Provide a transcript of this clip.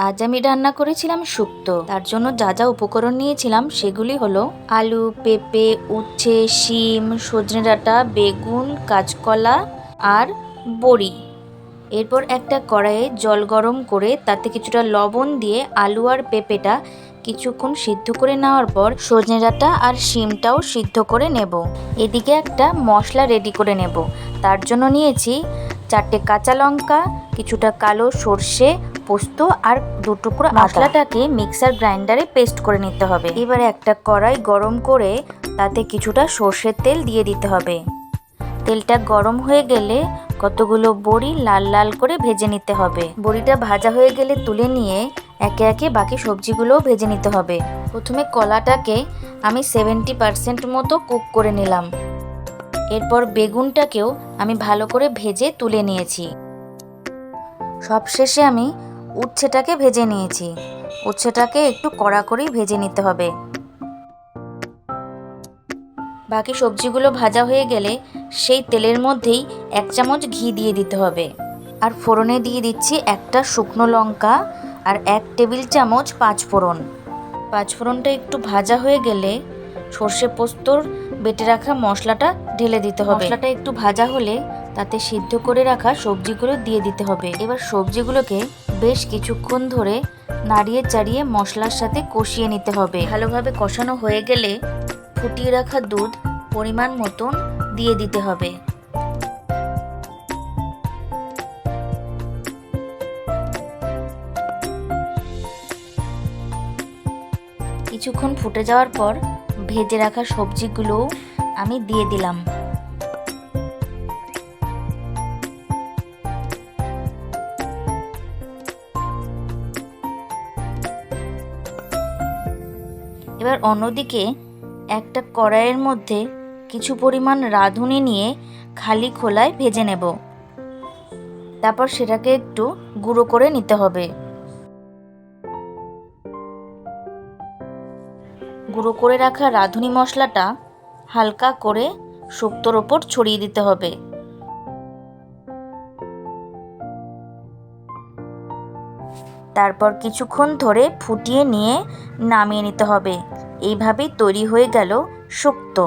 আজ আমি রান্না করেছিলাম শুক্তো। তার জন্য যা যা উপকরণ নিয়েছিলাম সেগুলি হলো আলু, পেঁপে, উচ্ছে, শিম, সজনে ডাঁটা, বেগুন, কাঁচকলা আর বড়ি। এরপর একটা কড়াইয়ে জল গরম করে তাতে কিছুটা লবণ দিয়ে আলু আর পেঁপেটা কিছুক্ষণ সিদ্ধ করে নেওয়ার পর সজনে ডাঁটা আর শিমটাও সিদ্ধ করে নেব। এদিকে একটা মশলা রেডি করে নেব। তার জন্য নিয়েছি 4টে কাঁচা লঙ্কা, কিছুটা কালো সর্ষে, পোস্ত আর 2 টুকরো আদা। মশলাটাকে মিক্সার গ্রাইন্ডারে পেস্ট করে নিতে হবে। এবারে একটা কড়াই গরম করে তাতে কিছুটা সর্ষের তেল দিয়ে দিতে হবে। তেলটা গরম হয়ে গেলে কতগুলো বড়ি লাল লাল করে ভেজে নিতে হবে। বড়িটা ভাজা হয়ে গেলে তুলে নিয়ে একে একে বাকি সবজিগুলোও ভেজে নিতে হবে। প্রথমে কলাটাকে আমি 70% মতো কুক করে নিলাম। এরপর বেগুনটাকেও আমি ভালো করে ভেজে তুলে নিয়েছি। সবশেষে আমি উচ্ছেটাকে ভেজে নিয়েছি। উচ্ছেটাকে একটু কড়া করেই ভেজে নিতে হবে। বাকি সবজিগুলো ভাজা হয়ে গেলে সেই তেলের মধ্যেই 1 চামচ ঘি দিয়ে দিতে হবে। আর ফোড়নে দিয়ে দিচ্ছি একটা শুকনো লঙ্কা আর 1 টেবিল চামচ পাঁচফোড়ন। পাঁচফোড়নটা একটু ভাজা হয়ে গেলে সর্ষে পোস্তর বেটে রাখা মশলাটা ঢেলে দিতে হবে। মশলাটা একটু ভাজা হলে তাতে সিদ্ধ করে রাখা সবজিগুলো দিয়ে দিতে হবে। এবার সবজিগুলোকে বেশ কিছুক্ষণ ধরে নাড়িয়ে চাড়িয়ে মশলার সাথে কষিয়ে নিতে হবে। ভালোভাবে কষানো হয়ে গেলে ফুটিয়ে রাখা দুধ পরিমাণ মতন দিয়ে দিতে হবে। কিছুক্ষণ ফুটে যাওয়ার পর ভেজে রাখা সবজিগুলো আমি দিয়ে দিলাম। এবার অন্যদিকে একটা কড়াইয়ের মধ্যে কিছু পরিমাণ রাঁধুনি নিয়ে খালি খোলায় ভেজে নেব। তারপর সেটাকে একটু গুঁড়ো করে নিতে হবে। গুঁড়ো করে রাখা রাঁধুনি মশলাটা হালকা করে শুক্তোর ওপর ছড়িয়ে দিতে হবে। তারপর কিছুক্ষণ ধরে ফুটিয়ে নিয়ে নামিয়ে নিতে হবে। এইভাবেই তৈরি হয়ে গেল শুক্তো।